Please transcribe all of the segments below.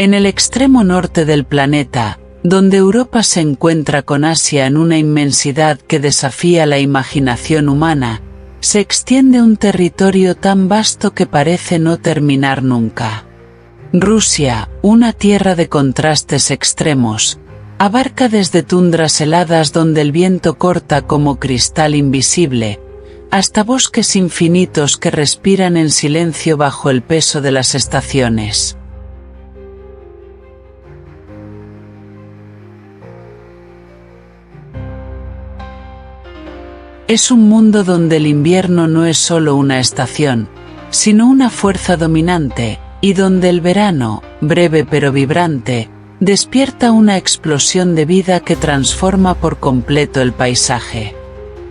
En el extremo norte del planeta, donde Europa se encuentra con Asia en una inmensidad que desafía la imaginación humana, se extiende un territorio tan vasto que parece no terminar nunca. Rusia, una tierra de contrastes extremos, abarca desde tundras heladas donde el viento corta como cristal invisible, hasta bosques infinitos que respiran en silencio bajo el peso de las estaciones. Es un mundo donde el invierno no es solo una estación, sino una fuerza dominante, y donde el verano, breve pero vibrante, despierta una explosión de vida que transforma por completo el paisaje.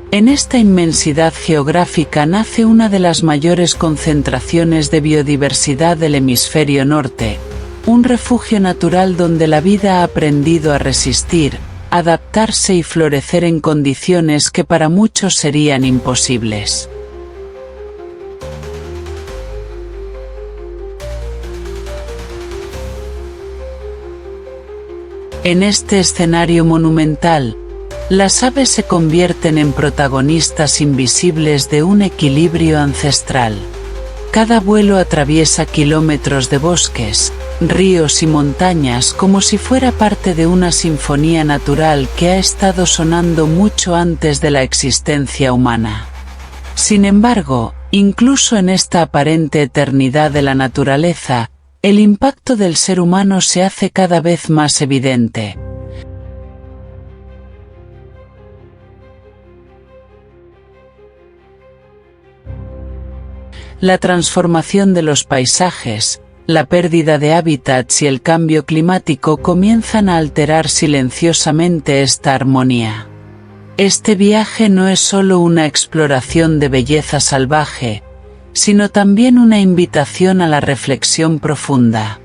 En esta inmensidad geográfica nace una de las mayores concentraciones de biodiversidad del hemisferio norte, un refugio natural donde la vida ha aprendido a resistir, adaptarse y florecer en condiciones que para muchos serían imposibles. En este escenario monumental, las aves se convierten en protagonistas invisibles de un equilibrio ancestral. Cada vuelo atraviesa kilómetros de bosques, ríos y montañas como si fuera parte de una sinfonía natural que ha estado sonando mucho antes de la existencia humana. Sin embargo, incluso en esta aparente eternidad de la naturaleza, el impacto del ser humano se hace cada vez más evidente. La transformación de los paisajes, la pérdida de hábitats y el cambio climático comienzan a alterar silenciosamente esta armonía. Este viaje no es solo una exploración de belleza salvaje, sino también una invitación a la reflexión profunda.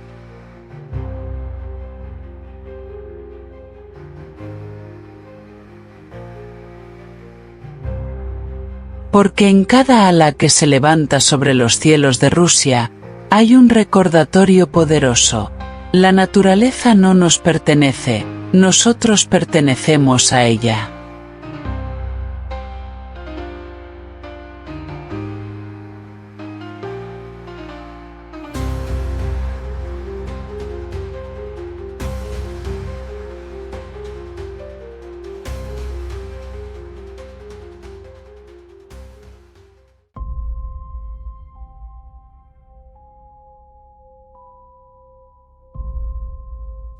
Porque en cada ala que se levanta sobre los cielos de Rusia, hay un recordatorio poderoso: la naturaleza no nos pertenece, nosotros pertenecemos a ella.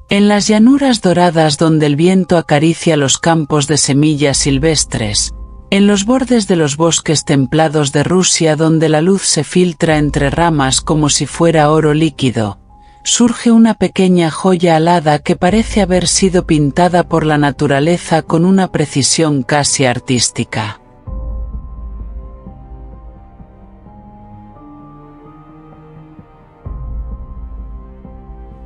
En las llanuras doradas donde el viento acaricia los campos de semillas silvestres, en los bordes de los bosques templados de Rusia donde la luz se filtra entre ramas como si fuera oro líquido, surge una pequeña joya alada que parece haber sido pintada por la naturaleza con una precisión casi artística.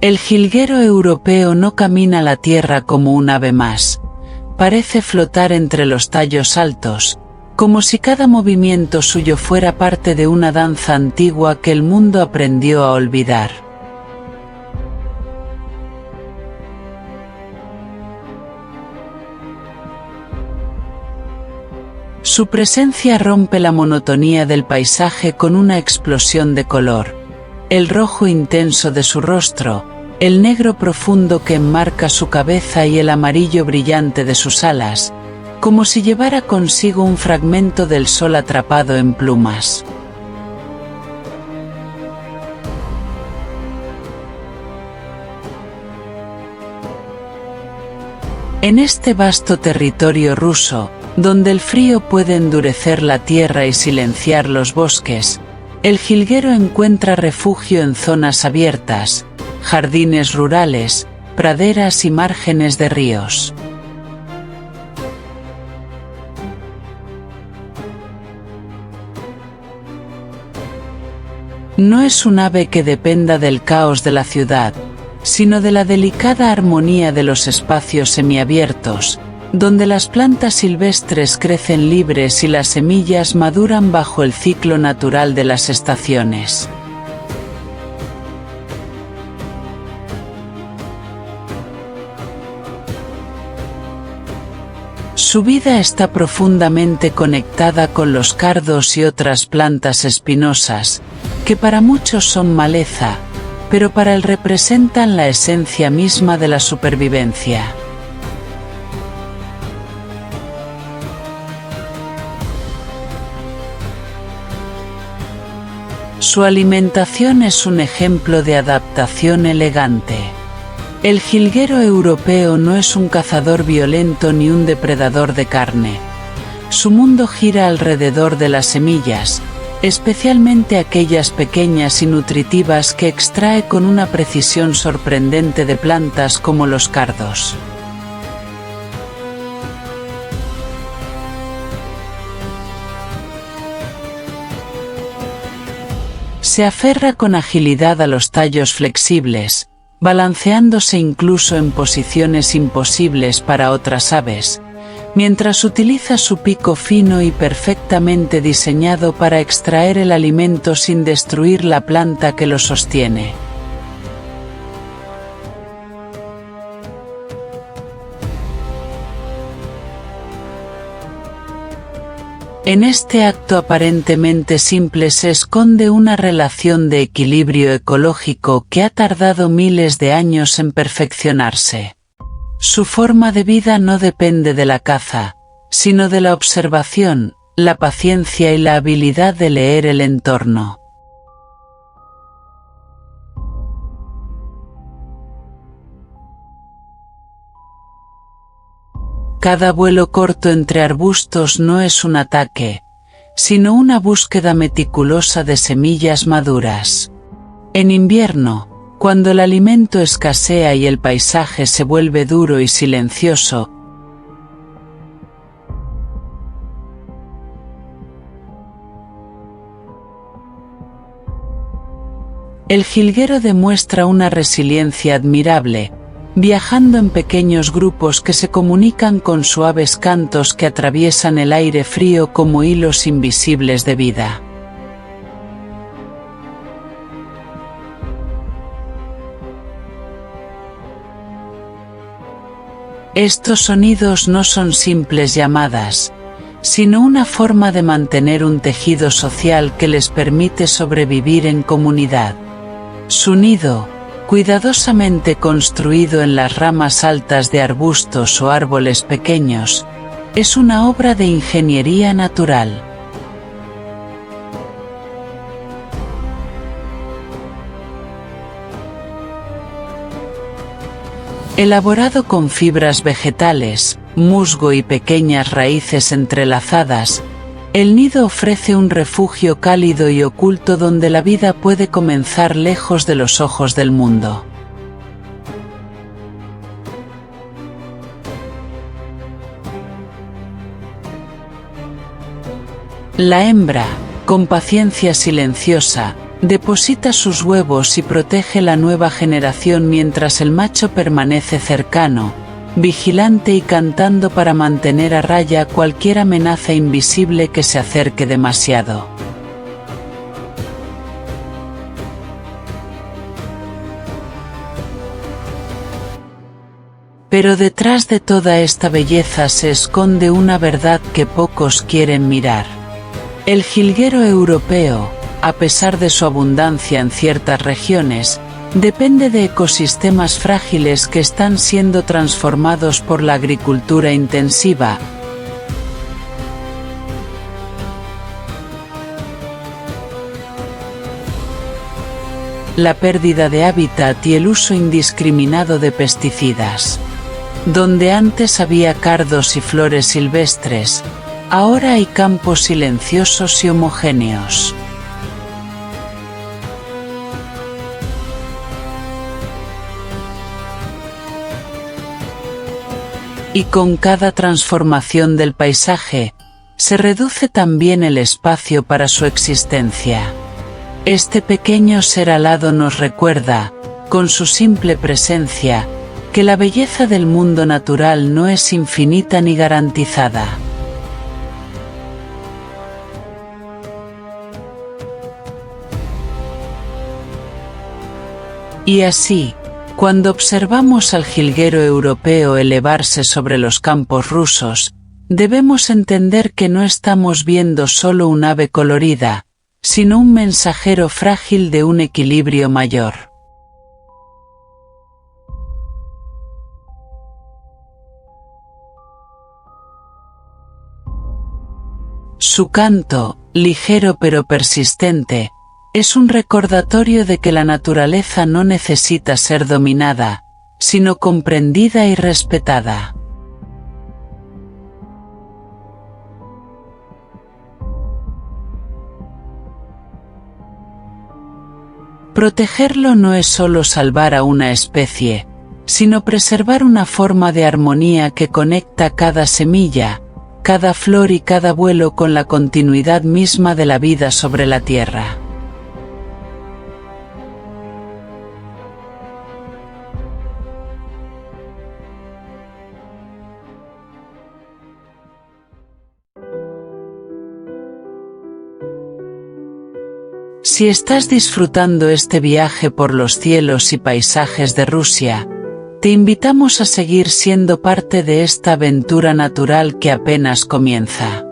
El jilguero europeo no camina la tierra como un ave más, parece flotar entre los tallos altos, como si cada movimiento suyo fuera parte de una danza antigua que el mundo aprendió a olvidar. Su presencia rompe la monotonía del paisaje con una explosión de color. El rojo intenso de su rostro, el negro profundo que enmarca su cabeza y el amarillo brillante de sus alas, como si llevara consigo un fragmento del sol atrapado en plumas. En este vasto territorio ruso, donde el frío puede endurecer la tierra y silenciar los bosques, el jilguero encuentra refugio en zonas abiertas, jardines rurales, praderas y márgenes de ríos. No es un ave que dependa del caos de la ciudad, sino de la delicada armonía de los espacios semiabiertos, donde las plantas silvestres crecen libres y las semillas maduran bajo el ciclo natural de las estaciones. Su vida está profundamente conectada con los cardos y otras plantas espinosas, que para muchos son maleza, pero para él representan la esencia misma de la supervivencia. Su alimentación es un ejemplo de adaptación elegante. El jilguero europeo no es un cazador violento ni un depredador de carne. Su mundo gira alrededor de las semillas, especialmente aquellas pequeñas y nutritivas que extrae con una precisión sorprendente de plantas como los cardos. Se aferra con agilidad a los tallos flexibles, balanceándose incluso en posiciones imposibles para otras aves, mientras utiliza su pico fino y perfectamente diseñado para extraer el alimento sin destruir la planta que lo sostiene. En este acto aparentemente simple se esconde una relación de equilibrio ecológico que ha tardado miles de años en perfeccionarse. Su forma de vida no depende de la caza, sino de la observación, la paciencia y la habilidad de leer el entorno. Cada vuelo corto entre arbustos no es un ataque, sino una búsqueda meticulosa de semillas maduras. En invierno, cuando el alimento escasea y el paisaje se vuelve duro y silencioso, el jilguero demuestra una resiliencia admirable, viajando en pequeños grupos que se comunican con suaves cantos que atraviesan el aire frío como hilos invisibles de vida. Estos sonidos no son simples llamadas, sino una forma de mantener un tejido social que les permite sobrevivir en comunidad. Su nido, cuidadosamente construido en las ramas altas de arbustos o árboles pequeños, es una obra de ingeniería natural. Elaborado con fibras vegetales, musgo y pequeñas raíces entrelazadas, el nido ofrece un refugio cálido y oculto donde la vida puede comenzar lejos de los ojos del mundo. La hembra, con paciencia silenciosa, deposita sus huevos y protege la nueva generación mientras el macho permanece cercano, vigilante y cantando para mantener a raya cualquier amenaza invisible que se acerque demasiado. Pero detrás de toda esta belleza se esconde una verdad que pocos quieren mirar. El jilguero europeo, a pesar de su abundancia en ciertas regiones, depende de ecosistemas frágiles que están siendo transformados por la agricultura intensiva. La pérdida de hábitat y el uso indiscriminado de pesticidas. Donde antes había cardos y flores silvestres, ahora hay campos silenciosos y homogéneos. Y con cada transformación del paisaje, se reduce también el espacio para su existencia. Este pequeño ser alado nos recuerda, con su simple presencia, que la belleza del mundo natural no es infinita ni garantizada. Y así, cuando observamos al jilguero europeo elevarse sobre los campos rusos, debemos entender que no estamos viendo solo un ave colorida, sino un mensajero frágil de un equilibrio mayor. Su canto, ligero pero persistente, es un recordatorio de que la naturaleza no necesita ser dominada, sino comprendida y respetada. Protegerlo no es solo salvar a una especie, sino preservar una forma de armonía que conecta cada semilla, cada flor y cada vuelo con la continuidad misma de la vida sobre la tierra. Si estás disfrutando este viaje por los cielos y paisajes de Rusia, te invitamos a seguir siendo parte de esta aventura natural que apenas comienza.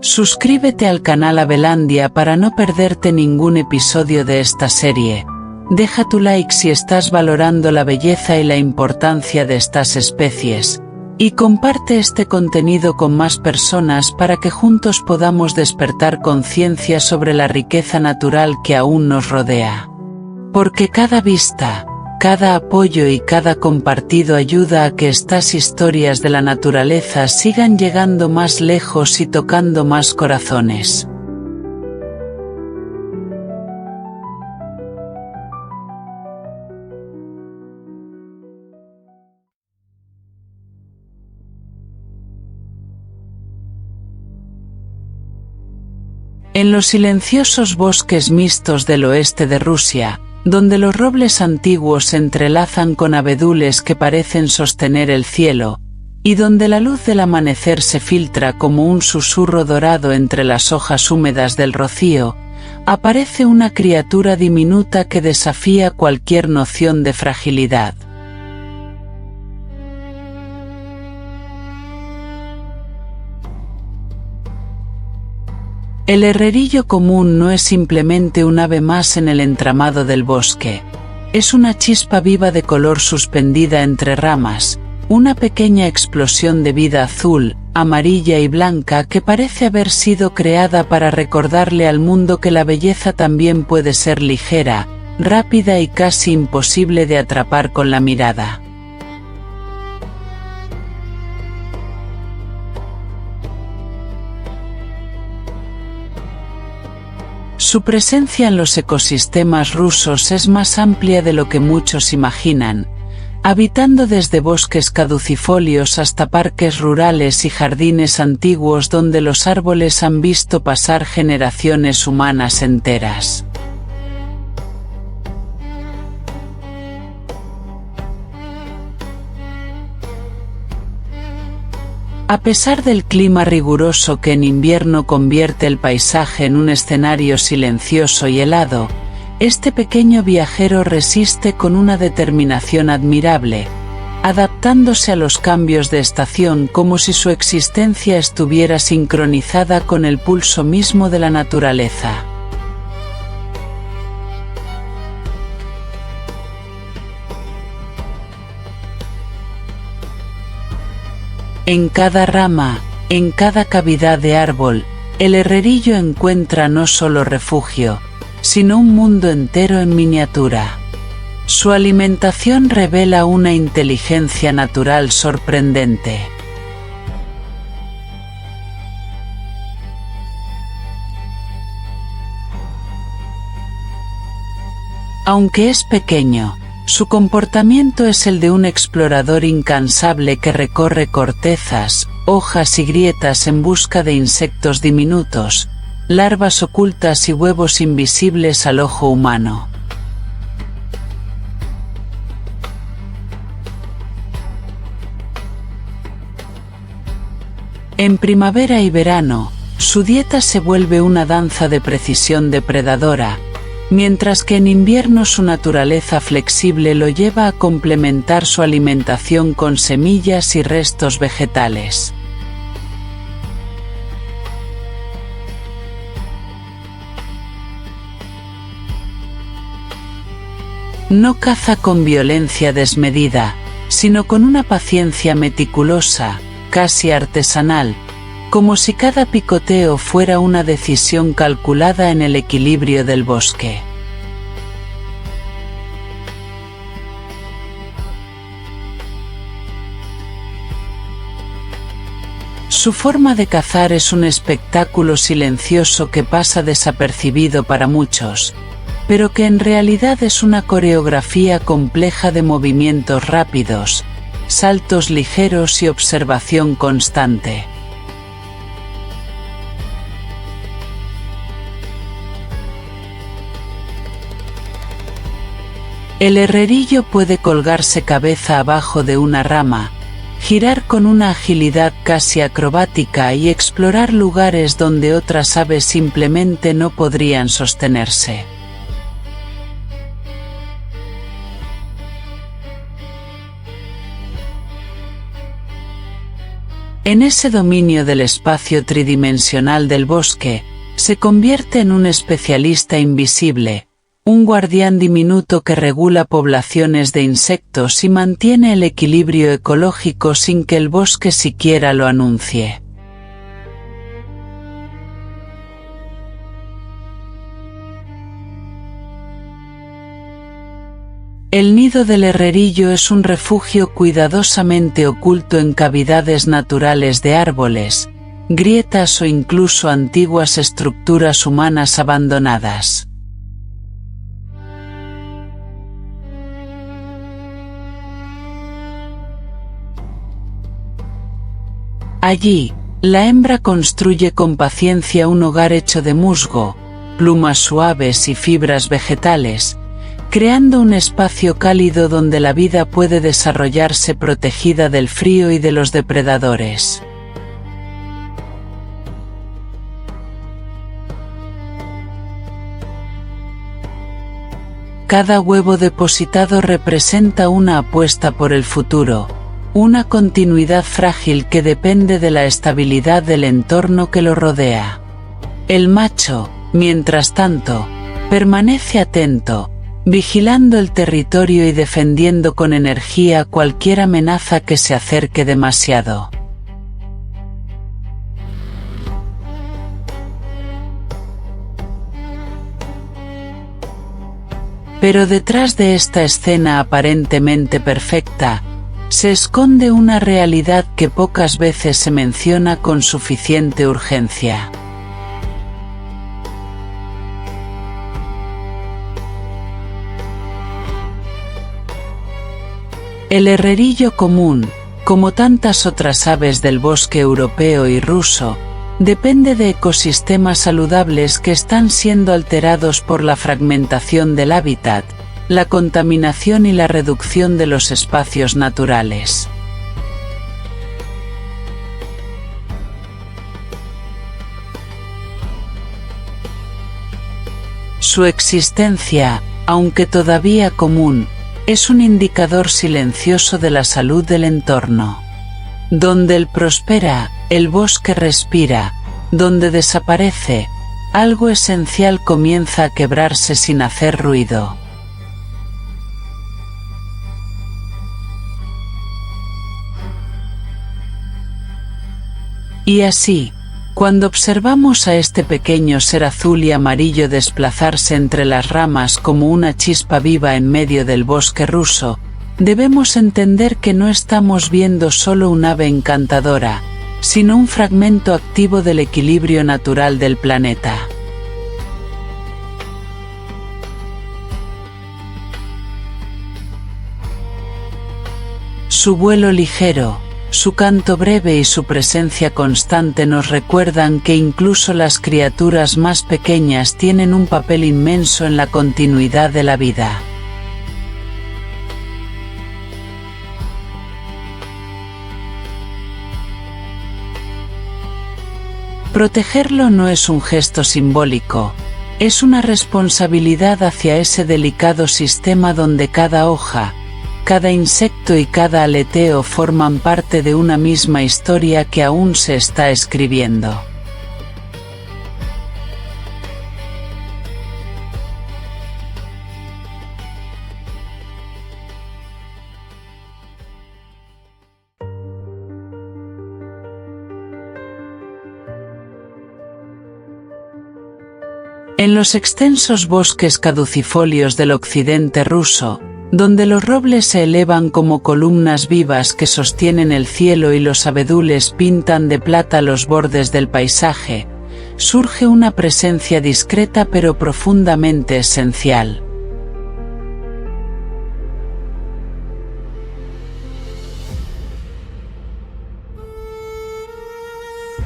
Suscríbete al canal Avelandia para no perderte ningún episodio de esta serie. Deja tu like si estás valorando la belleza y la importancia de estas especies, y comparte este contenido con más personas para que juntos podamos despertar conciencia sobre la riqueza natural que aún nos rodea. Porque cada vista, cada apoyo y cada compartido ayuda a que estas historias de la naturaleza sigan llegando más lejos y tocando más corazones. En los silenciosos bosques mixtos del oeste de Rusia, donde los robles antiguos se entrelazan con abedules que parecen sostener el cielo, y donde la luz del amanecer se filtra como un susurro dorado entre las hojas húmedas del rocío, aparece una criatura diminuta que desafía cualquier noción de fragilidad. El herrerillo común no es simplemente un ave más en el entramado del bosque. Es una chispa viva de color suspendida entre ramas, una pequeña explosión de vida azul, amarilla y blanca que parece haber sido creada para recordarle al mundo que la belleza también puede ser ligera, rápida y casi imposible de atrapar con la mirada. Su presencia en los ecosistemas rusos es más amplia de lo que muchos imaginan, habitando desde bosques caducifolios hasta parques rurales y jardines antiguos donde los árboles han visto pasar generaciones humanas enteras. A pesar del clima riguroso que en invierno convierte el paisaje en un escenario silencioso y helado, este pequeño viajero resiste con una determinación admirable, adaptándose a los cambios de estación como si su existencia estuviera sincronizada con el pulso mismo de la naturaleza. En cada rama, en cada cavidad de árbol, el herrerillo encuentra no solo refugio, sino un mundo entero en miniatura. Su alimentación revela una inteligencia natural sorprendente. Aunque es pequeño, su comportamiento es el de un explorador incansable que recorre cortezas, hojas y grietas en busca de insectos diminutos, larvas ocultas y huevos invisibles al ojo humano. En primavera y verano, su dieta se vuelve una danza de precisión depredadora, mientras que en invierno su naturaleza flexible lo lleva a complementar su alimentación con semillas y restos vegetales. No caza con violencia desmedida, sino con una paciencia meticulosa, casi artesanal, como si cada picoteo fuera una decisión calculada en el equilibrio del bosque. Su forma de cazar es un espectáculo silencioso que pasa desapercibido para muchos, pero que en realidad es una coreografía compleja de movimientos rápidos, saltos ligeros y observación constante. El herrerillo puede colgarse cabeza abajo de una rama, girar con una agilidad casi acrobática y explorar lugares donde otras aves simplemente no podrían sostenerse. En ese dominio del espacio tridimensional del bosque, se convierte en un especialista invisible, un guardián diminuto que regula poblaciones de insectos y mantiene el equilibrio ecológico sin que el bosque siquiera lo anuncie. El nido del herrerillo es un refugio cuidadosamente oculto en cavidades naturales de árboles, grietas o incluso antiguas estructuras humanas abandonadas. Allí, la hembra construye con paciencia un hogar hecho de musgo, plumas suaves y fibras vegetales, creando un espacio cálido donde la vida puede desarrollarse protegida del frío y de los depredadores. Cada huevo depositado representa una apuesta por el futuro, una continuidad frágil que depende de la estabilidad del entorno que lo rodea. El macho, mientras tanto, permanece atento, vigilando el territorio y defendiendo con energía cualquier amenaza que se acerque demasiado. Pero detrás de esta escena aparentemente perfecta, se esconde una realidad que pocas veces se menciona con suficiente urgencia. El herrerillo común, como tantas otras aves del bosque europeo y ruso, depende de ecosistemas saludables que están siendo alterados por la fragmentación del hábitat, la contaminación y la reducción de los espacios naturales. Su existencia, aunque todavía común, es un indicador silencioso de la salud del entorno. Donde él prospera, el bosque respira; donde desaparece, algo esencial comienza a quebrarse sin hacer ruido. Y así, cuando observamos a este pequeño ser azul y amarillo desplazarse entre las ramas como una chispa viva en medio del bosque ruso, debemos entender que no estamos viendo solo un ave encantadora, sino un fragmento activo del equilibrio natural del planeta. Su vuelo ligero, su canto breve y su presencia constante nos recuerdan que incluso las criaturas más pequeñas tienen un papel inmenso en la continuidad de la vida. Protegerlo no es un gesto simbólico, es una responsabilidad hacia ese delicado sistema donde cada hoja, cada insecto y cada aleteo forman parte de una misma historia que aún se está escribiendo. En los extensos bosques caducifolios del occidente ruso, donde los robles se elevan como columnas vivas que sostienen el cielo y los abedules pintan de plata los bordes del paisaje, surge una presencia discreta pero profundamente esencial.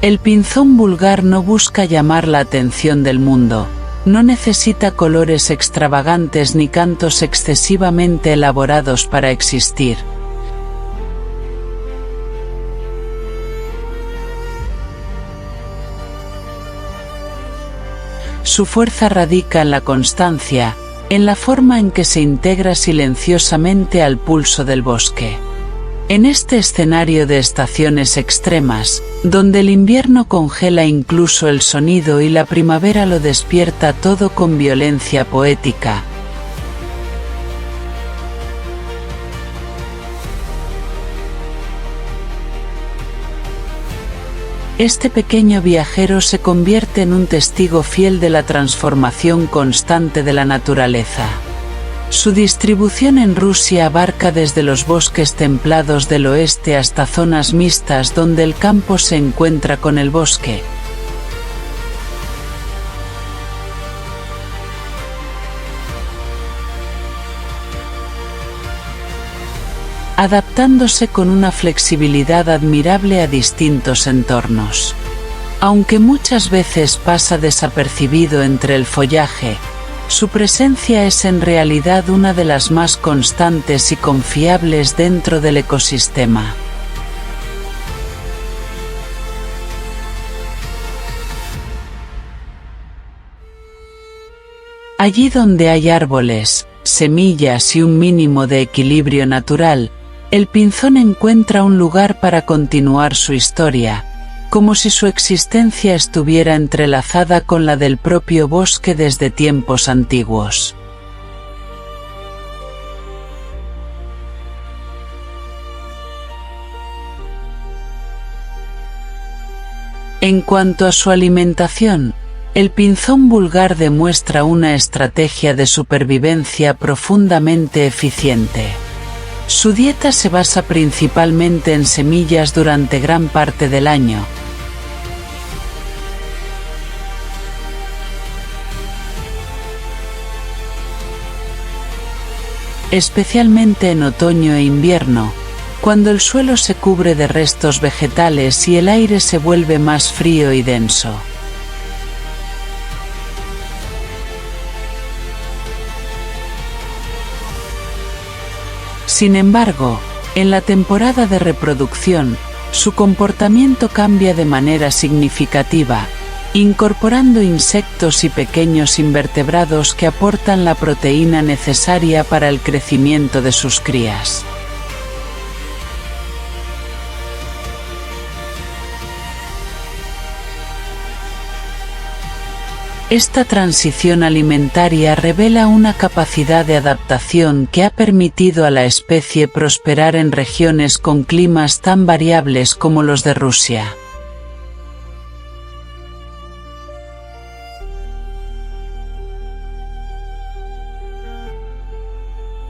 El pinzón vulgar no busca llamar la atención del mundo, no necesita colores extravagantes ni cantos excesivamente elaborados para existir. Su fuerza radica en la constancia, en la forma en que se integra silenciosamente al pulso del bosque. En este escenario de estaciones extremas, donde el invierno congela incluso el sonido y la primavera lo despierta todo con violencia poética, este pequeño viajero se convierte en un testigo fiel de la transformación constante de la naturaleza. Su distribución en Rusia abarca desde los bosques templados del oeste hasta zonas mixtas donde el campo se encuentra con el bosque. Adaptándose con una flexibilidad admirable a distintos entornos. Aunque muchas veces pasa desapercibido entre el follaje, su presencia es en realidad una de las más constantes y confiables dentro del ecosistema. Allí donde hay árboles, semillas y un mínimo de equilibrio natural, el pinzón encuentra un lugar para continuar su historia, como si su existencia estuviera entrelazada con la del propio bosque desde tiempos antiguos. En cuanto a su alimentación, el pinzón vulgar demuestra una estrategia de supervivencia profundamente eficiente. Su dieta se basa principalmente en semillas durante gran parte del año. Especialmente en otoño e invierno, cuando el suelo se cubre de restos vegetales y el aire se vuelve más frío y denso. Sin embargo, en la temporada de reproducción, su comportamiento cambia de manera significativa, incorporando insectos y pequeños invertebrados que aportan la proteína necesaria para el crecimiento de sus crías. Esta transición alimentaria revela una capacidad de adaptación que ha permitido a la especie prosperar en regiones con climas tan variables como los de Rusia.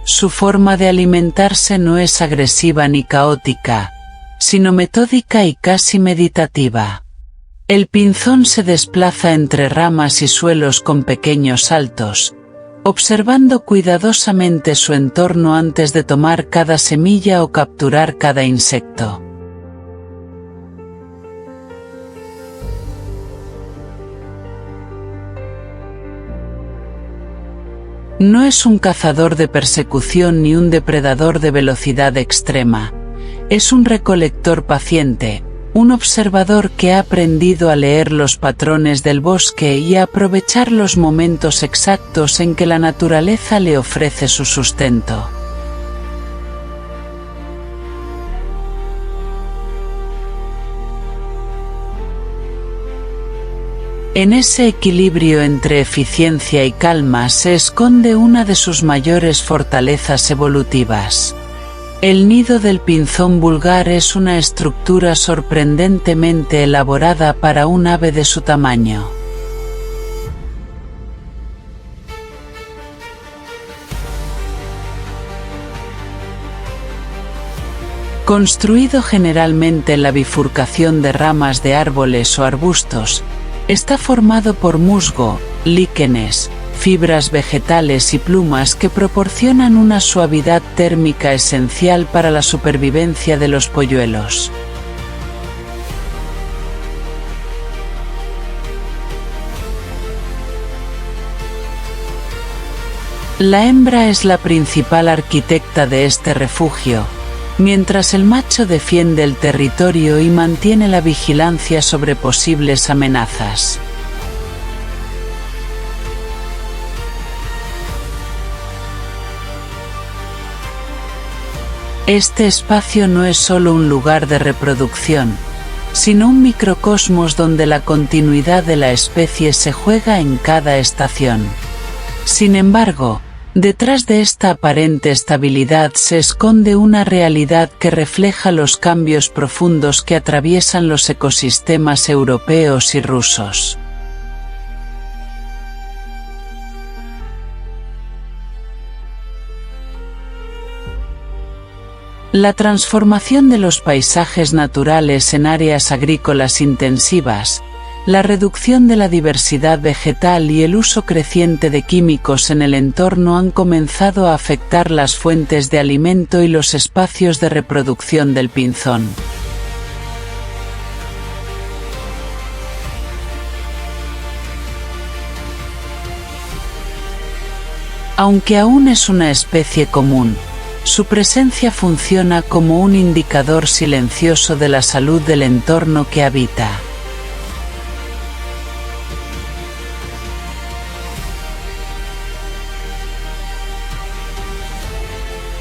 Su forma de alimentarse no es agresiva ni caótica, sino metódica y casi meditativa. El pinzón se desplaza entre ramas y suelos con pequeños saltos, observando cuidadosamente su entorno antes de tomar cada semilla o capturar cada insecto. No es un cazador de persecución ni un depredador de velocidad extrema, es un recolector paciente, un observador que ha aprendido a leer los patrones del bosque y a aprovechar los momentos exactos en que la naturaleza le ofrece su sustento. En ese equilibrio entre eficiencia y calma se esconde una de sus mayores fortalezas evolutivas. El nido del pinzón vulgar es una estructura sorprendentemente elaborada para un ave de su tamaño. construido generalmente en la bifurcación de ramas de árboles o arbustos, está formado por musgo, líquenes, fibras vegetales y plumas que proporcionan una suavidad térmica esencial para la supervivencia de los polluelos. La hembra es la principal arquitecta de este refugio, mientras el macho defiende el territorio y mantiene la vigilancia sobre posibles amenazas. Este espacio no es solo un lugar de reproducción, sino un microcosmos donde la continuidad de la especie se juega en cada estación. Sin embargo, detrás de esta aparente estabilidad se esconde una realidad que refleja los cambios profundos que atraviesan los ecosistemas europeos y rusos. La transformación de los paisajes naturales en áreas agrícolas intensivas, la reducción de la diversidad vegetal y el uso creciente de químicos en el entorno han comenzado a afectar las fuentes de alimento y los espacios de reproducción del pinzón. Aunque aún es una especie común, su presencia funciona como un indicador silencioso de la salud del entorno que habita.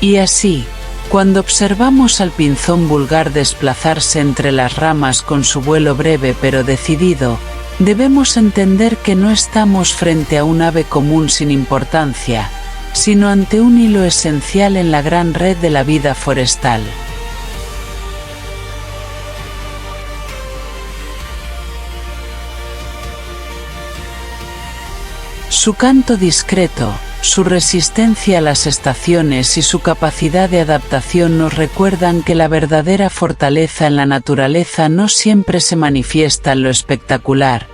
Y así, cuando observamos al pinzón vulgar desplazarse entre las ramas con su vuelo breve pero decidido, debemos entender que no estamos frente a un ave común sin importancia, sino ante un hilo esencial en la gran red de la vida forestal. Su canto discreto, su resistencia a las estaciones y su capacidad de adaptación nos recuerdan que la verdadera fortaleza en la naturaleza no siempre se manifiesta en lo espectacular,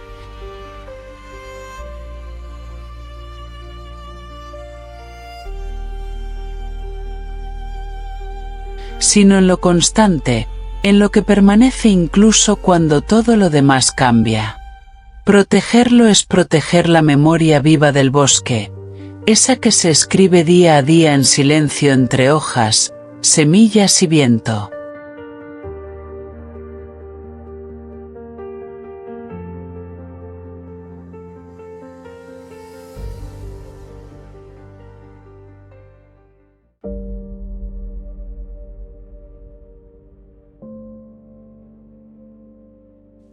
sino en lo constante, en lo que permanece incluso cuando todo lo demás cambia. Protegerlo es proteger la memoria viva del bosque, esa que se escribe día a día en silencio entre hojas, semillas y viento.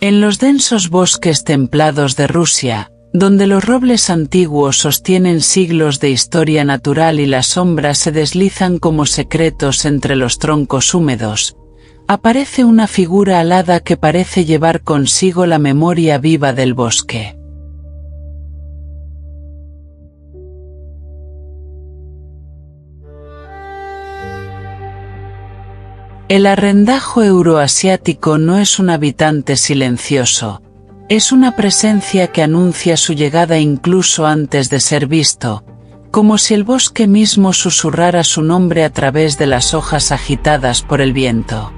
En los densos bosques templados de Rusia, donde los robles antiguos sostienen siglos de historia natural y las sombras se deslizan como secretos entre los troncos húmedos, aparece una figura alada que parece llevar consigo la memoria viva del bosque. El arrendajo euroasiático no es un habitante silencioso, es una presencia que anuncia su llegada incluso antes de ser visto, como si el bosque mismo susurrara su nombre a través de las hojas agitadas por el viento.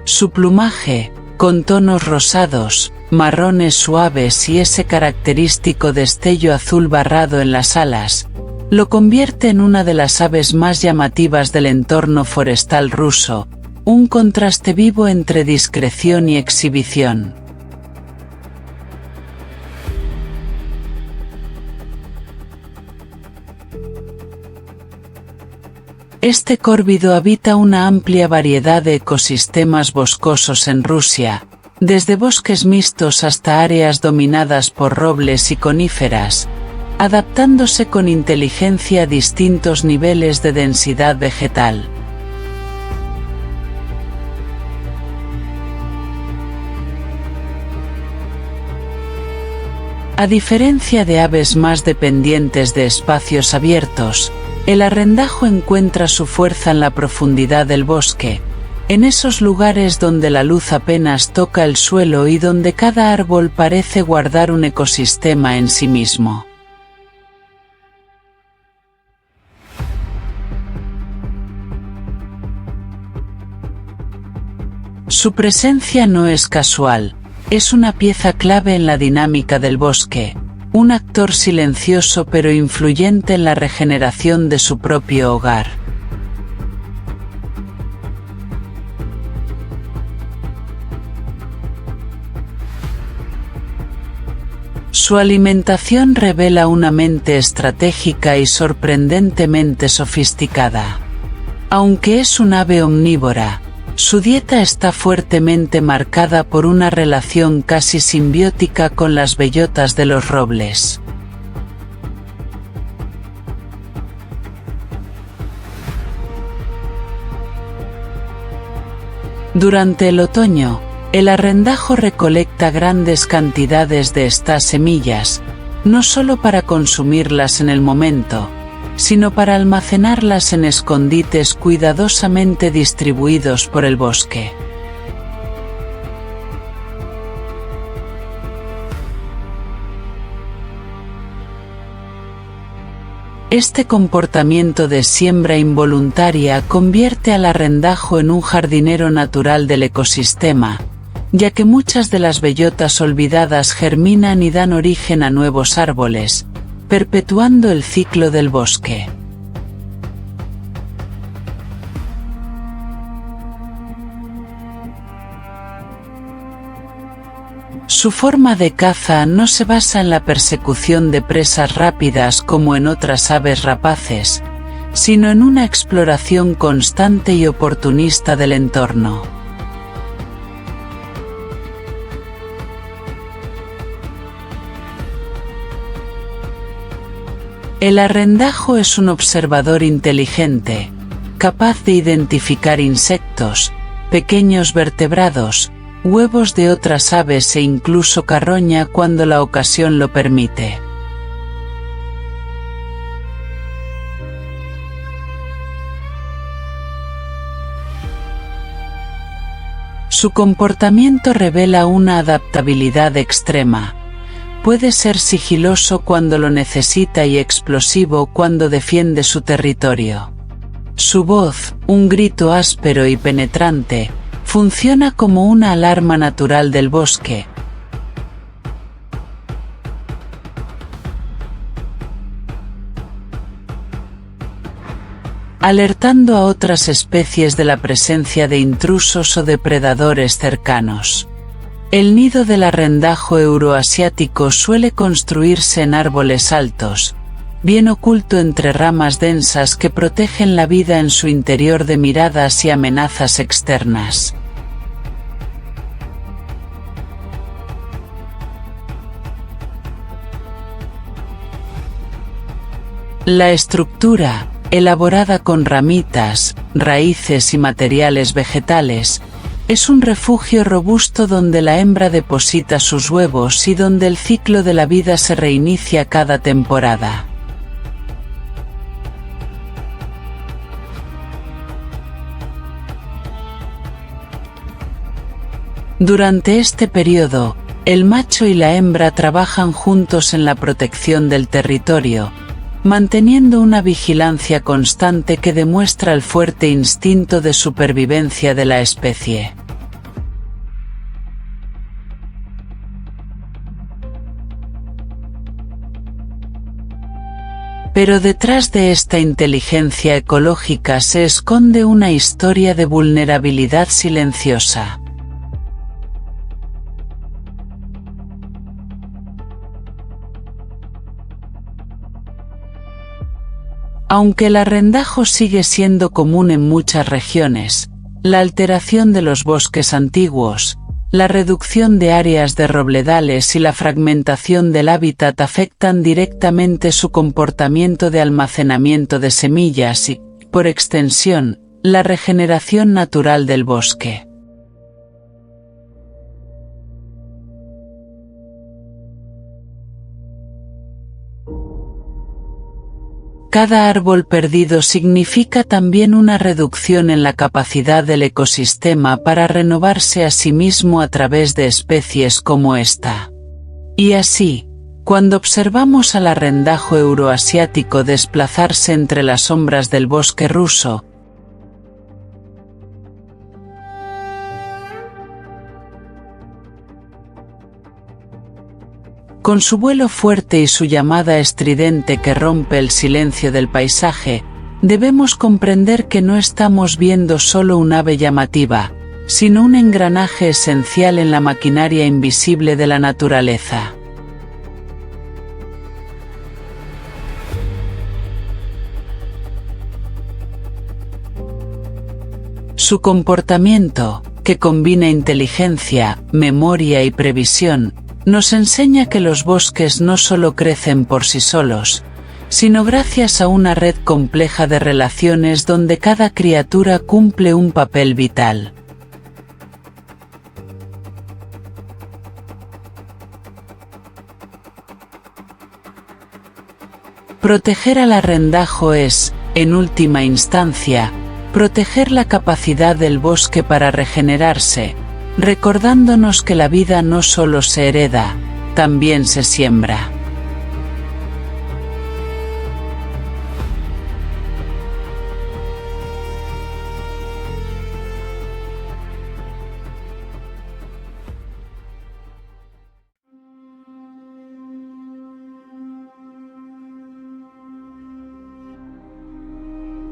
Su plumaje, con tonos rosados, marrones suaves y ese característico destello azul barrado en las alas, lo convierte en una de las aves más llamativas del entorno forestal ruso, un contraste vivo entre discreción y exhibición. Este córvido habita una amplia variedad de ecosistemas boscosos en Rusia, desde bosques mixtos hasta áreas dominadas por robles y coníferas, adaptándose con inteligencia a distintos niveles de densidad vegetal. A diferencia de aves más dependientes de espacios abiertos, el arrendajo encuentra su fuerza en la profundidad del bosque, en esos lugares donde la luz apenas toca el suelo y donde cada árbol parece guardar un ecosistema en sí mismo. Su presencia no es casual, es una pieza clave en la dinámica del bosque, un actor silencioso pero influyente en la regeneración de su propio hogar. Su alimentación revela una mente estratégica y sorprendentemente sofisticada. Aunque es un ave omnívora, su dieta está fuertemente marcada por una relación casi simbiótica con las bellotas de los robles. Durante el otoño, el arrendajo recolecta grandes cantidades de estas semillas, no solo para consumirlas en el momento, sino para almacenarlas en escondites cuidadosamente distribuidos por el bosque. Este comportamiento de siembra involuntaria convierte al arrendajo en un jardinero natural del ecosistema, ya que muchas de las bellotas olvidadas germinan y dan origen a nuevos árboles, perpetuando el ciclo del bosque. Su forma de caza no se basa en la persecución de presas rápidas como en otras aves rapaces, sino en una exploración constante y oportunista del entorno. El arrendajo es un observador inteligente, capaz de identificar insectos, pequeños vertebrados, huevos de otras aves e incluso carroña cuando la ocasión lo permite. Su comportamiento revela una adaptabilidad extrema. Puede ser sigiloso cuando lo necesita y explosivo cuando defiende su territorio. Su voz, un grito áspero y penetrante, funciona como una alarma natural del bosque, alertando a otras especies de la presencia de intrusos o depredadores cercanos. El nido del arrendajo euroasiático suele construirse en árboles altos, bien oculto entre ramas densas que protegen la vida en su interior de miradas y amenazas externas. La estructura, elaborada con ramitas, raíces y materiales vegetales, es un refugio robusto donde la hembra deposita sus huevos y donde el ciclo de la vida se reinicia cada temporada. Durante este periodo, el macho y la hembra trabajan juntos en la protección del territorio, manteniendo una vigilancia constante que demuestra el fuerte instinto de supervivencia de la especie. Pero detrás de esta inteligencia ecológica se esconde una historia de vulnerabilidad silenciosa. Aunque el arrendajo sigue siendo común en muchas regiones, la alteración de los bosques antiguos, la reducción de áreas de robledales y la fragmentación del hábitat afectan directamente su comportamiento de almacenamiento de semillas y, por extensión, la regeneración natural del bosque. Cada árbol perdido significa también una reducción en la capacidad del ecosistema para renovarse a sí mismo a través de especies como esta. Y así, cuando observamos al arrendajo euroasiático desplazarse entre las sombras del bosque ruso, con su vuelo fuerte y su llamada estridente que rompe el silencio del paisaje, debemos comprender que no estamos viendo solo un ave llamativa, sino un engranaje esencial en la maquinaria invisible de la naturaleza. Su comportamiento, que combina inteligencia, memoria y previsión, nos enseña que los bosques no solo crecen por sí solos, sino gracias a una red compleja de relaciones donde cada criatura cumple un papel vital. Proteger al arrendajo es, en última instancia, proteger la capacidad del bosque para regenerarse, recordándonos que la vida no solo se hereda, también se siembra.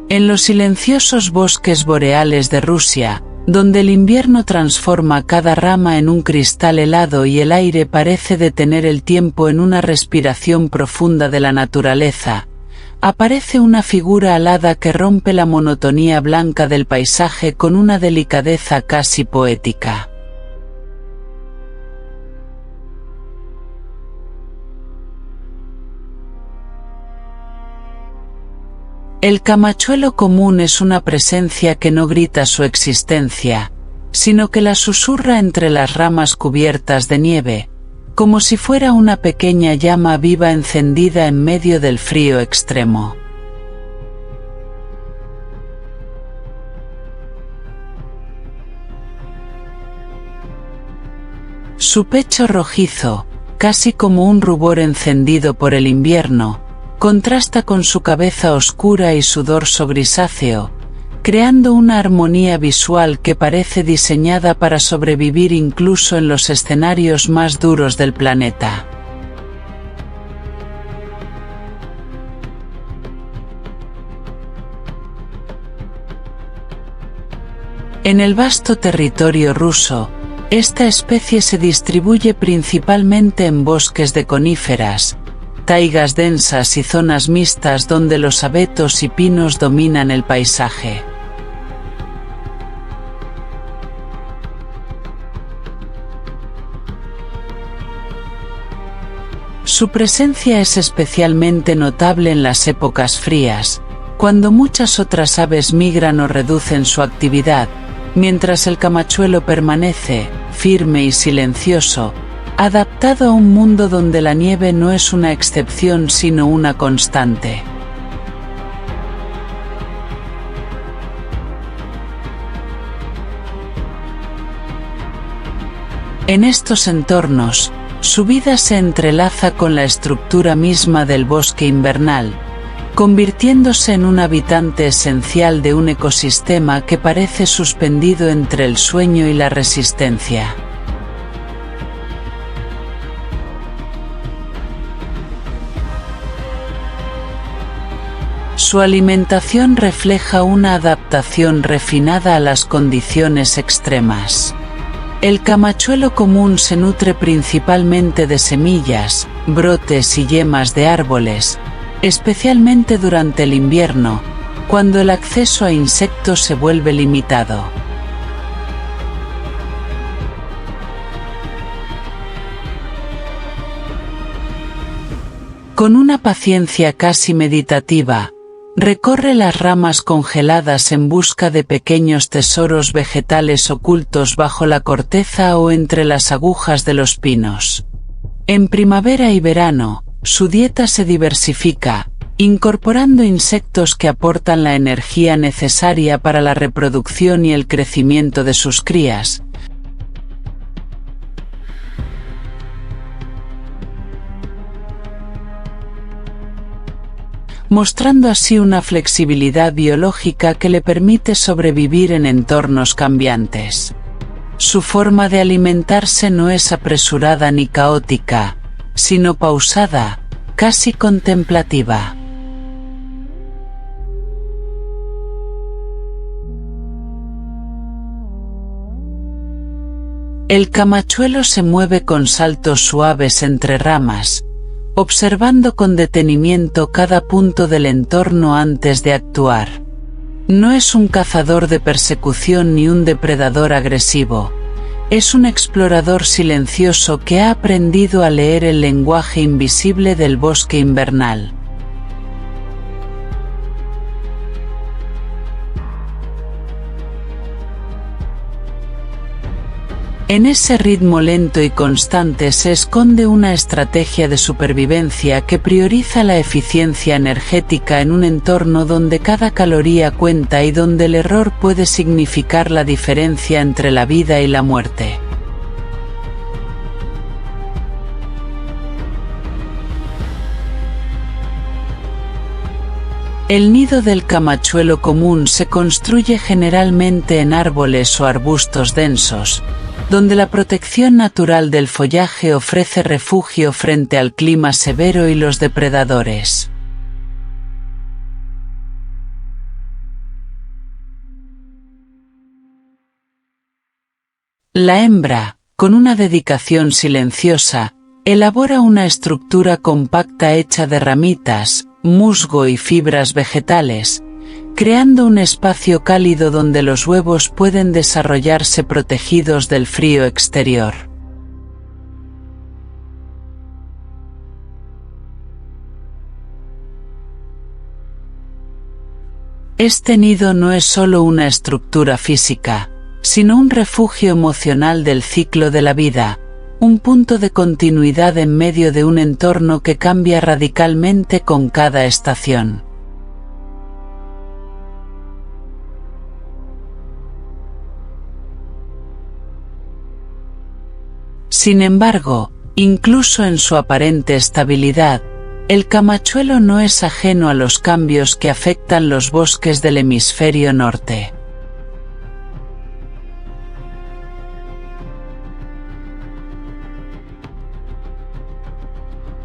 En los silenciosos bosques boreales de Rusia, donde el invierno transforma cada rama en un cristal helado y el aire parece detener el tiempo en una respiración profunda de la naturaleza, aparece una figura alada que rompe la monotonía blanca del paisaje con una delicadeza casi poética. El camachuelo común es una presencia que no grita su existencia, sino que la susurra entre las ramas cubiertas de nieve, como si fuera una pequeña llama viva encendida en medio del frío extremo. Su pecho rojizo, casi como un rubor encendido por el invierno, contrasta con su cabeza oscura y su dorso grisáceo, creando una armonía visual que parece diseñada para sobrevivir incluso en los escenarios más duros del planeta. En el vasto territorio ruso, esta especie se distribuye principalmente en bosques de coníferas, taigas densas y zonas mixtas donde los abetos y pinos dominan el paisaje. Su presencia es especialmente notable en las épocas frías, cuando muchas otras aves migran o reducen su actividad, mientras el camachuelo permanece, firme y silencioso, adaptado a un mundo donde la nieve no es una excepción sino una constante. En estos entornos, su vida se entrelaza con la estructura misma del bosque invernal, convirtiéndose en un habitante esencial de un ecosistema que parece suspendido entre el sueño y la resistencia. Su alimentación refleja una adaptación refinada a las condiciones extremas. El camachuelo común se nutre principalmente de semillas, brotes y yemas de árboles, especialmente durante el invierno, cuando el acceso a insectos se vuelve limitado. Con una paciencia casi meditativa, recorre las ramas congeladas en busca de pequeños tesoros vegetales ocultos bajo la corteza o entre las agujas de los pinos. En primavera y verano, su dieta se diversifica, incorporando insectos que aportan la energía necesaria para la reproducción y el crecimiento de sus crías, mostrando así una flexibilidad biológica que le permite sobrevivir en entornos cambiantes. Su forma de alimentarse no es apresurada ni caótica, sino pausada, casi contemplativa. El camachuelo se mueve con saltos suaves entre ramas, observando con detenimiento cada punto del entorno antes de actuar. No es un cazador de persecución ni un depredador agresivo. Es un explorador silencioso que ha aprendido a leer el lenguaje invisible del bosque invernal. En ese ritmo lento y constante se esconde una estrategia de supervivencia que prioriza la eficiencia energética en un entorno donde cada caloría cuenta y donde el error puede significar la diferencia entre la vida y la muerte. El nido del camachuelo común se construye generalmente en árboles o arbustos densos, donde la protección natural del follaje ofrece refugio frente al clima severo y los depredadores. La hembra, con una dedicación silenciosa, elabora una estructura compacta hecha de ramitas, musgo y fibras vegetales, creando un espacio cálido donde los huevos pueden desarrollarse protegidos del frío exterior. Este nido no es solo una estructura física, sino un refugio emocional del ciclo de la vida, un punto de continuidad en medio de un entorno que cambia radicalmente con cada estación. Sin embargo, incluso en su aparente estabilidad, el camachuelo no es ajeno a los cambios que afectan los bosques del hemisferio norte.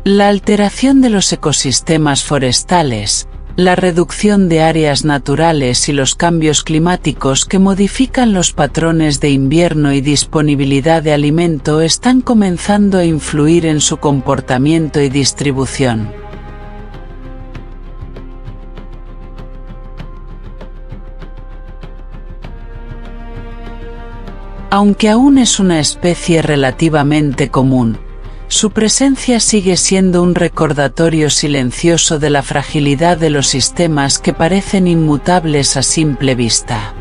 La alteración de los ecosistemas forestales, la reducción de áreas naturales y los cambios climáticos que modifican los patrones de invierno y disponibilidad de alimento están comenzando a influir en su comportamiento y distribución. Aunque aún es una especie relativamente común, su presencia sigue siendo un recordatorio silencioso de la fragilidad de los sistemas que parecen inmutables a simple vista.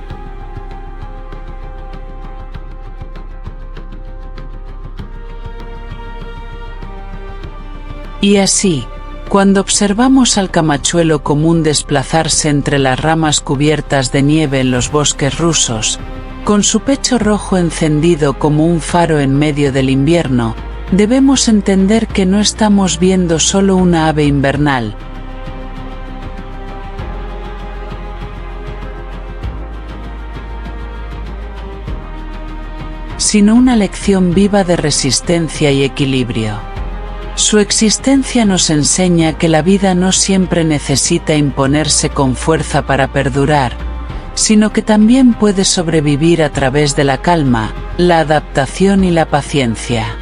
Y así, cuando observamos al camachuelo común desplazarse entre las ramas cubiertas de nieve en los bosques rusos, con su pecho rojo encendido como un faro en medio del invierno, debemos entender que no estamos viendo solo una ave invernal, sino una lección viva de resistencia y equilibrio. Su existencia nos enseña que la vida no siempre necesita imponerse con fuerza para perdurar, sino que también puede sobrevivir a través de la calma, la adaptación y la paciencia.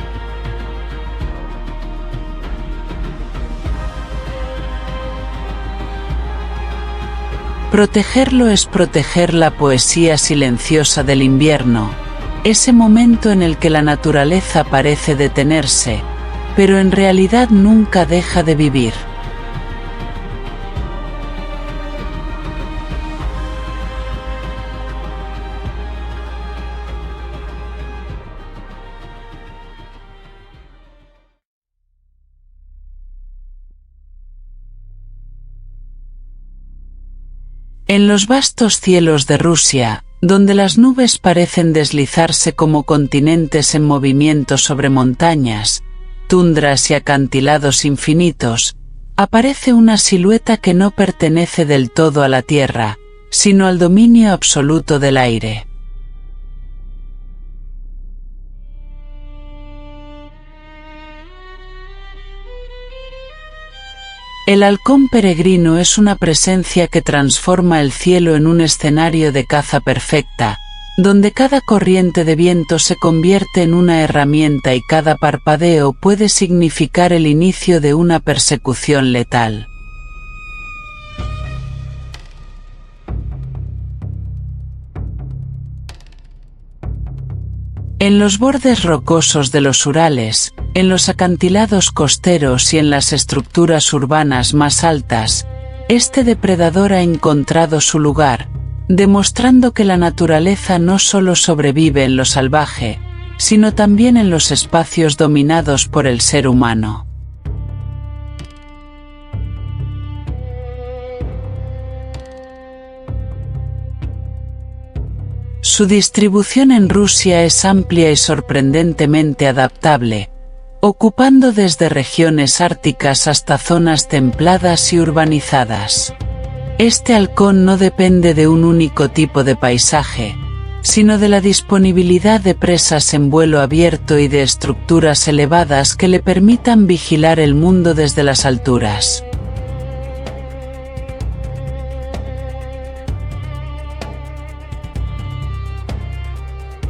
Protegerlo es proteger la poesía silenciosa del invierno, ese momento en el que la naturaleza parece detenerse, pero en realidad nunca deja de vivir. En los vastos cielos de Rusia, donde las nubes parecen deslizarse como continentes en movimiento sobre montañas, tundras y acantilados infinitos, aparece una silueta que no pertenece del todo a la Tierra, sino al dominio absoluto del aire. El halcón peregrino es una presencia que transforma el cielo en un escenario de caza perfecta, donde cada corriente de viento se convierte en una herramienta y cada parpadeo puede significar el inicio de una persecución letal. En los bordes rocosos de los Urales, en los acantilados costeros y en las estructuras urbanas más altas, este depredador ha encontrado su lugar, demostrando que la naturaleza no solo sobrevive en lo salvaje, sino también en los espacios dominados por el ser humano. Su distribución en Rusia es amplia y sorprendentemente adaptable, ocupando desde regiones árticas hasta zonas templadas y urbanizadas. Este halcón no depende de un único tipo de paisaje, sino de la disponibilidad de presas en vuelo abierto y de estructuras elevadas que le permitan vigilar el mundo desde las alturas.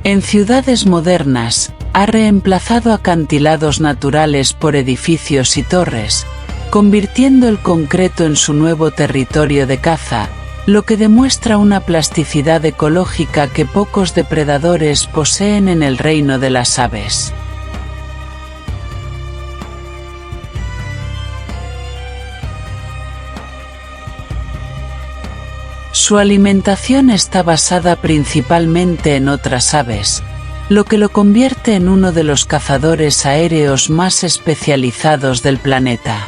En ciudades modernas, ha reemplazado acantilados naturales por edificios y torres, convirtiendo el concreto en su nuevo territorio de caza, lo que demuestra una plasticidad ecológica que pocos depredadores poseen en el reino de las aves. Su alimentación está basada principalmente en otras aves, lo que lo convierte en uno de los cazadores aéreos más especializados del planeta.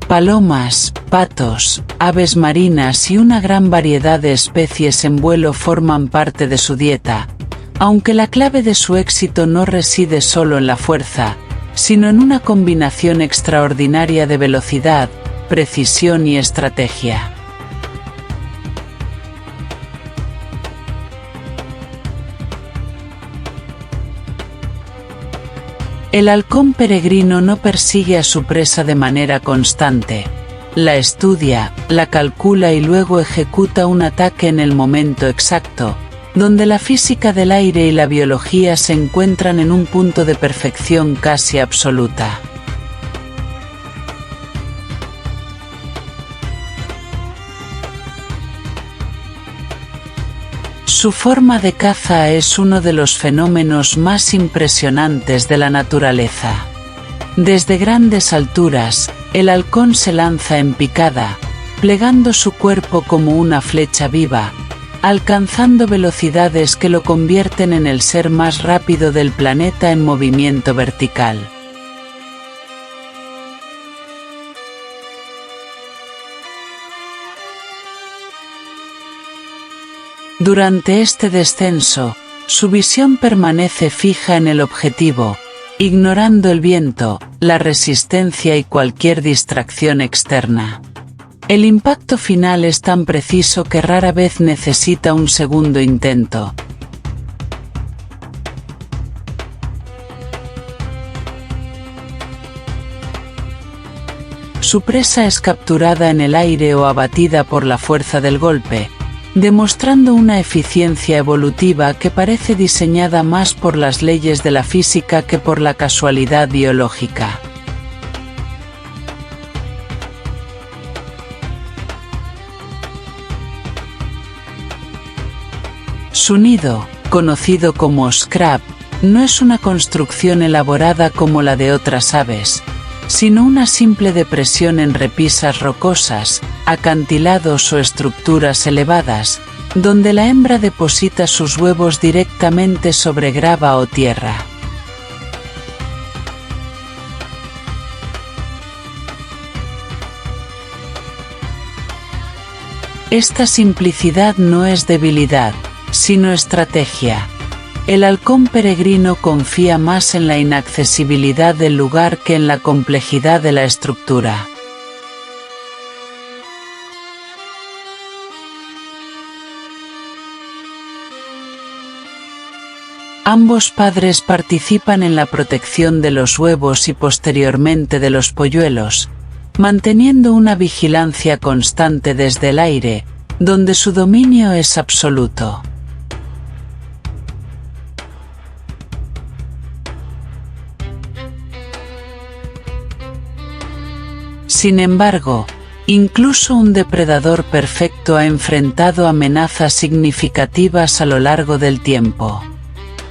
Palomas, patos, aves marinas y una gran variedad de especies en vuelo forman parte de su dieta, aunque la clave de su éxito no reside solo en la fuerza, sino en una combinación extraordinaria de velocidad, precisión y estrategia. El halcón peregrino no persigue a su presa de manera constante. La estudia, la calcula y luego ejecuta un ataque en el momento exacto, donde la física del aire y la biología se encuentran en un punto de perfección casi absoluta. Su forma de caza es uno de los fenómenos más impresionantes de la naturaleza. Desde grandes alturas, el halcón se lanza en picada, plegando su cuerpo como una flecha viva, alcanzando velocidades que lo convierten en el ser más rápido del planeta en movimiento vertical. Durante este descenso, su visión permanece fija en el objetivo, ignorando el viento, la resistencia y cualquier distracción externa. El impacto final es tan preciso que rara vez necesita un segundo intento. Su presa es capturada en el aire o abatida por la fuerza del golpe, demostrando una eficiencia evolutiva que parece diseñada más por las leyes de la física que por la casualidad biológica. Su nido, conocido como scrap, no es una construcción elaborada como la de otras aves, sino una simple depresión en repisas rocosas, acantilados o estructuras elevadas, donde la hembra deposita sus huevos directamente sobre grava o tierra. Esta simplicidad no es debilidad, sino estrategia. El halcón peregrino confía más en la inaccesibilidad del lugar que en la complejidad de la estructura. Ambos padres participan en la protección de los huevos y posteriormente de los polluelos, manteniendo una vigilancia constante desde el aire, donde su dominio es absoluto. Sin embargo, incluso un depredador perfecto ha enfrentado amenazas significativas a lo largo del tiempo.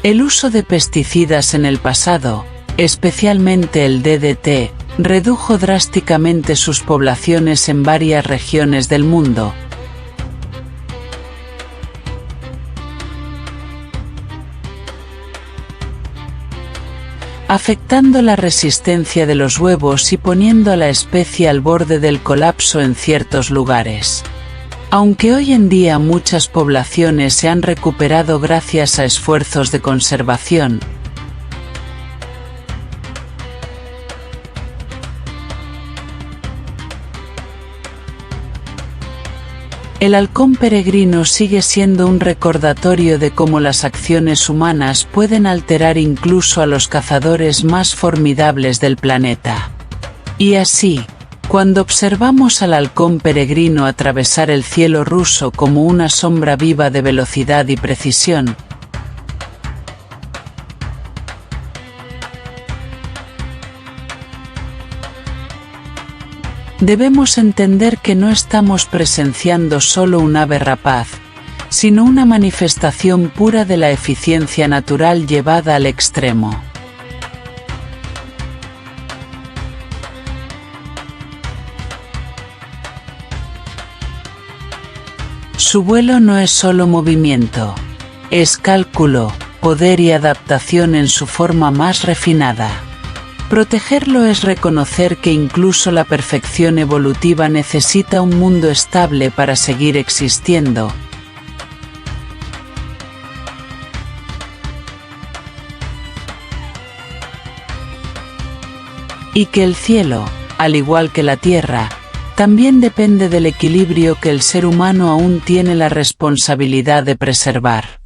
El uso de pesticidas en el pasado, especialmente el DDT, redujo drásticamente sus poblaciones en varias regiones del mundo, afectando la resistencia de los huevos y poniendo a la especie al borde del colapso en ciertos lugares. Aunque hoy en día muchas poblaciones se han recuperado gracias a esfuerzos de conservación, el halcón peregrino sigue siendo un recordatorio de cómo las acciones humanas pueden alterar incluso a los cazadores más formidables del planeta. Y así, cuando observamos al halcón peregrino atravesar el cielo ruso como una sombra viva de velocidad y precisión, debemos entender que no estamos presenciando solo un ave rapaz, sino una manifestación pura de la eficiencia natural llevada al extremo. Su vuelo no es solo movimiento, es cálculo, poder y adaptación en su forma más refinada. Protegerlo es reconocer que incluso la perfección evolutiva necesita un mundo estable para seguir existiendo. Y que el cielo, al igual que la tierra, también depende del equilibrio que el ser humano aún tiene la responsabilidad de preservar.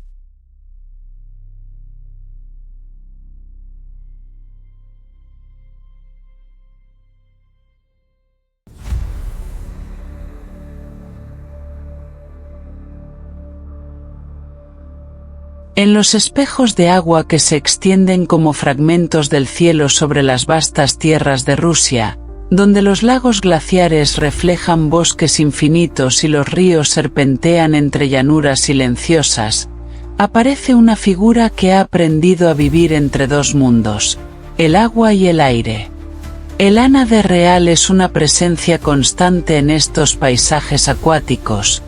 En los espejos de agua que se extienden como fragmentos del cielo sobre las vastas tierras de Rusia, donde los lagos glaciares reflejan bosques infinitos y los ríos serpentean entre llanuras silenciosas, aparece una figura que ha aprendido a vivir entre dos mundos, el agua y el aire. El ánade real es una presencia constante en estos paisajes acuáticos.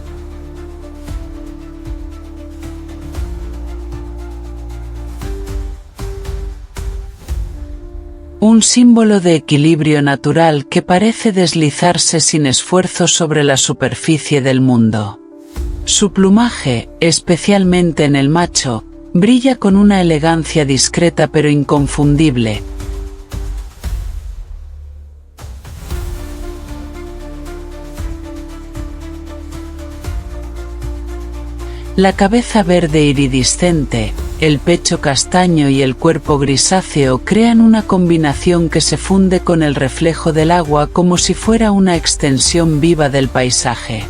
Un símbolo de equilibrio natural que parece deslizarse sin esfuerzo sobre la superficie del mundo. Su plumaje, especialmente en el macho, brilla con una elegancia discreta pero inconfundible. La cabeza verde iridiscente, el pecho castaño y el cuerpo grisáceo crean una combinación que se funde con el reflejo del agua como si fuera una extensión viva del paisaje.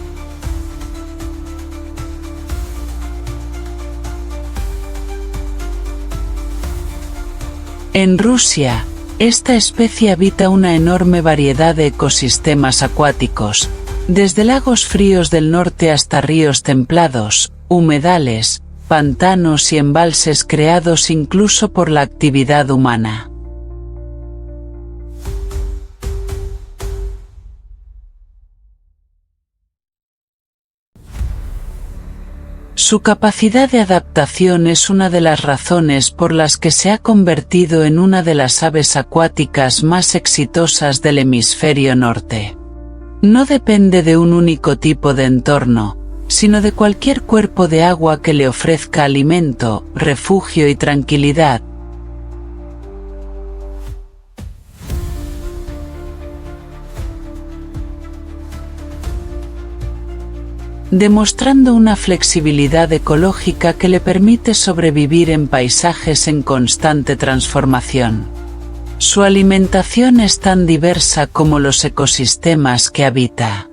En Rusia, esta especie habita una enorme variedad de ecosistemas acuáticos, desde lagos fríos del norte hasta ríos templados, humedales, pantanos y embalses creados incluso por la actividad humana. Su capacidad de adaptación es una de las razones por las que se ha convertido en una de las aves acuáticas más exitosas del hemisferio norte. No depende de un único tipo de entorno, sino de cualquier cuerpo de agua que le ofrezca alimento, refugio y tranquilidad. Demostrando una flexibilidad ecológica que le permite sobrevivir en paisajes en constante transformación. Su alimentación es tan diversa como los ecosistemas que habita.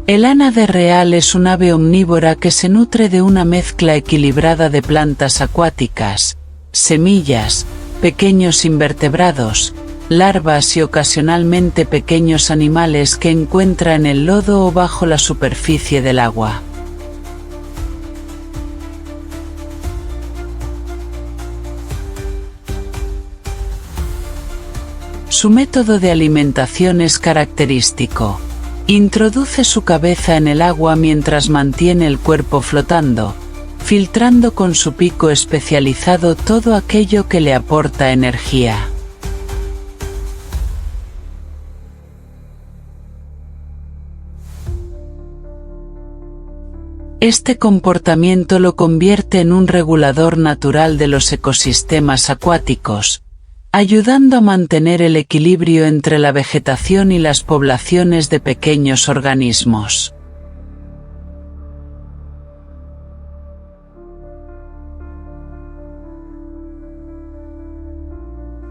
El ánade real es un ave omnívora que se nutre de una mezcla equilibrada de plantas acuáticas, semillas, pequeños invertebrados, larvas y ocasionalmente pequeños animales que encuentra en el lodo o bajo la superficie del agua. Su método de alimentación es característico. Introduce su cabeza en el agua mientras mantiene el cuerpo flotando, filtrando con su pico especializado todo aquello que le aporta energía. Este comportamiento lo convierte en un regulador natural de los ecosistemas acuáticos, ayudando a mantener el equilibrio entre la vegetación y las poblaciones de pequeños organismos.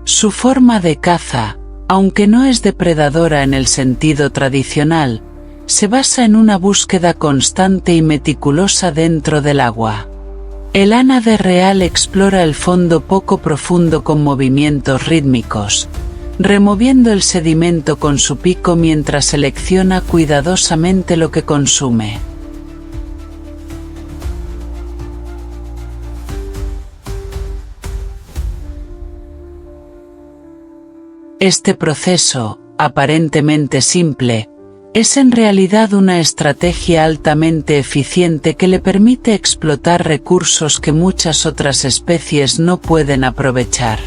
Su forma de caza, aunque no es depredadora en el sentido tradicional, se basa en una búsqueda constante y meticulosa dentro del agua. El ánade real explora el fondo poco profundo con movimientos rítmicos, removiendo el sedimento con su pico mientras selecciona cuidadosamente lo que consume. Este proceso, aparentemente simple, es en realidad una estrategia altamente eficiente que le permite explotar recursos que muchas otras especies no pueden aprovechar.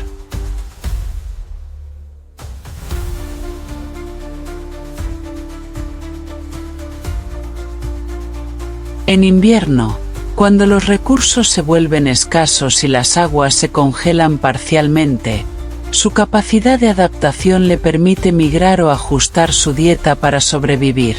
En invierno, cuando los recursos se vuelven escasos y las aguas se congelan parcialmente, su capacidad de adaptación le permite migrar o ajustar su dieta para sobrevivir.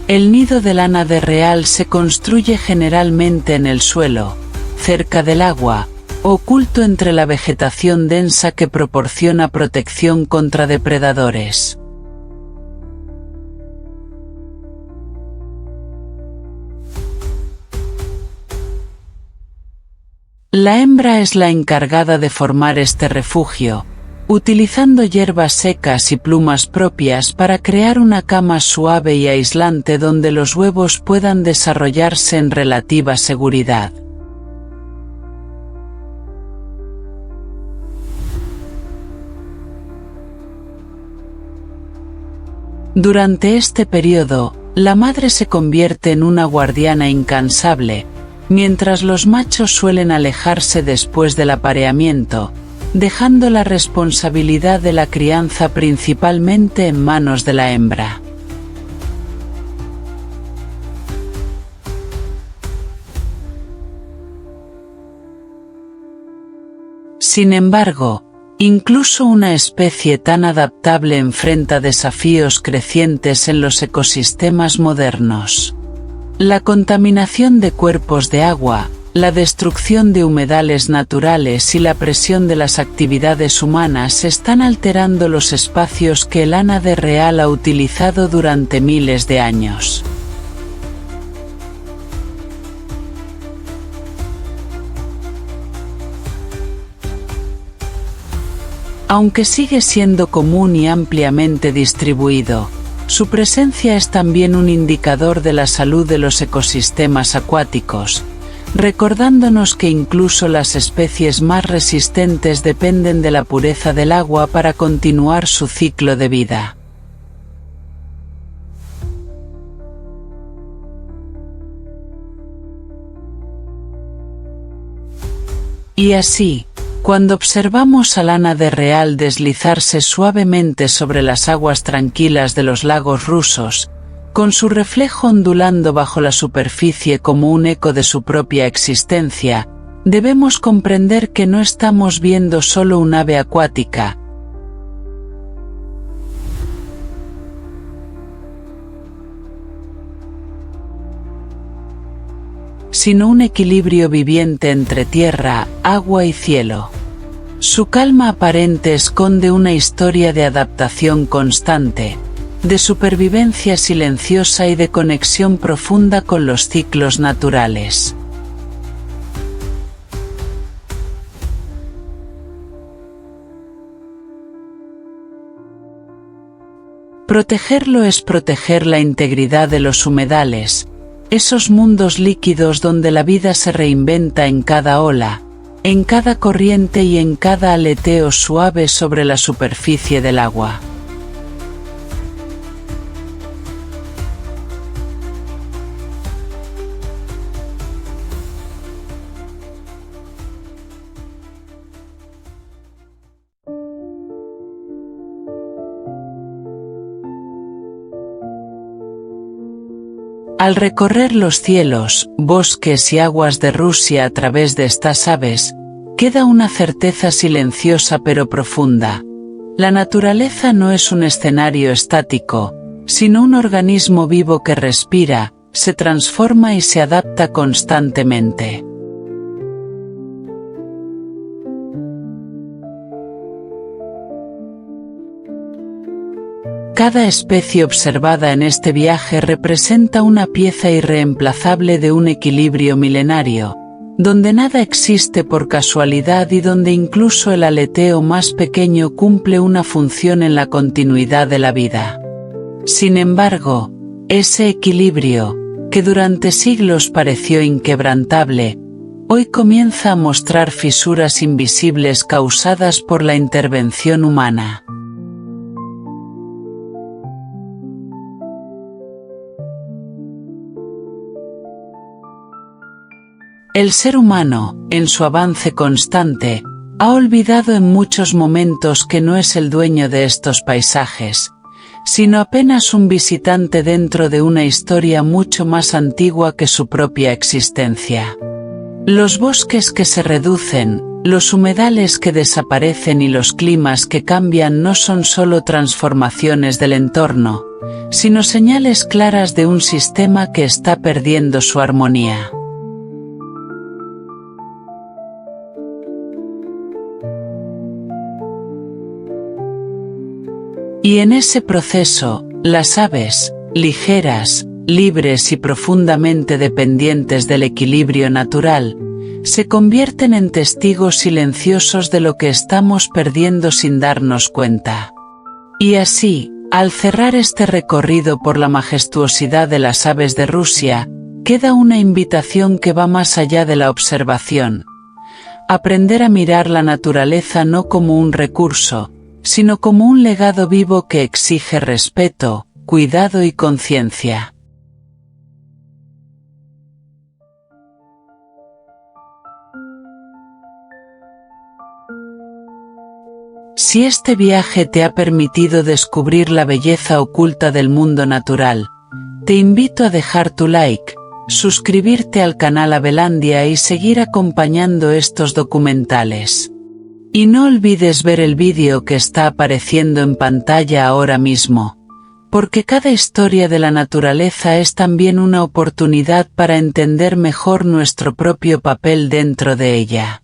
El nido del ánade real se construye generalmente en el suelo, cerca del agua, oculto entre la vegetación densa que proporciona protección contra depredadores. La hembra es la encargada de formar este refugio, utilizando hierbas secas y plumas propias para crear una cama suave y aislante donde los huevos puedan desarrollarse en relativa seguridad. Durante este periodo, la madre se convierte en una guardiana incansable, mientras los machos suelen alejarse después del apareamiento, dejando la responsabilidad de la crianza principalmente en manos de la hembra. Sin embargo, incluso una especie tan adaptable enfrenta desafíos crecientes en los ecosistemas modernos. La contaminación de cuerpos de agua, la destrucción de humedales naturales y la presión de las actividades humanas están alterando los espacios que el ánade real ha utilizado durante miles de años. Aunque sigue siendo común y ampliamente distribuido, su presencia es también un indicador de la salud de los ecosistemas acuáticos, recordándonos que incluso las especies más resistentes dependen de la pureza del agua para continuar su ciclo de vida. Y así, cuando observamos a Lana del Real deslizarse suavemente sobre las aguas tranquilas de los lagos rusos, con su reflejo ondulando bajo la superficie como un eco de su propia existencia, debemos comprender que no estamos viendo solo un ave acuática, sino un equilibrio viviente entre tierra, agua y cielo. Su calma aparente esconde una historia de adaptación constante, de supervivencia silenciosa y de conexión profunda con los ciclos naturales. Protegerlo es proteger la integridad de los humedales, esos mundos líquidos donde la vida se reinventa en cada ola, en cada corriente y en cada aleteo suave sobre la superficie del agua. Al recorrer los cielos, bosques y aguas de Rusia a través de estas aves, queda una certeza silenciosa pero profunda. La naturaleza no es un escenario estático, sino un organismo vivo que respira, se transforma y se adapta constantemente. Cada especie observada en este viaje representa una pieza irreemplazable de un equilibrio milenario, donde nada existe por casualidad y donde incluso el aleteo más pequeño cumple una función en la continuidad de la vida. Sin embargo, ese equilibrio, que durante siglos pareció inquebrantable, hoy comienza a mostrar fisuras invisibles causadas por la intervención humana. El ser humano, en su avance constante, ha olvidado en muchos momentos que no es el dueño de estos paisajes, sino apenas un visitante dentro de una historia mucho más antigua que su propia existencia. Los bosques que se reducen, los humedales que desaparecen y los climas que cambian no son solo transformaciones del entorno, sino señales claras de un sistema que está perdiendo su armonía. Y en ese proceso, las aves, ligeras, libres y profundamente dependientes del equilibrio natural, se convierten en testigos silenciosos de lo que estamos perdiendo sin darnos cuenta. Y así, al cerrar este recorrido por la majestuosidad de las aves de Rusia, queda una invitación que va más allá de la observación. Aprender a mirar la naturaleza no como un recurso, sino como un legado vivo que exige respeto, cuidado y conciencia. Si este viaje te ha permitido descubrir la belleza oculta del mundo natural, te invito a dejar tu like, suscribirte al canal Avelandia y seguir acompañando estos documentales. Y no olvides ver el vídeo que está apareciendo en pantalla ahora mismo, porque cada historia de la naturaleza es también una oportunidad para entender mejor nuestro propio papel dentro de ella.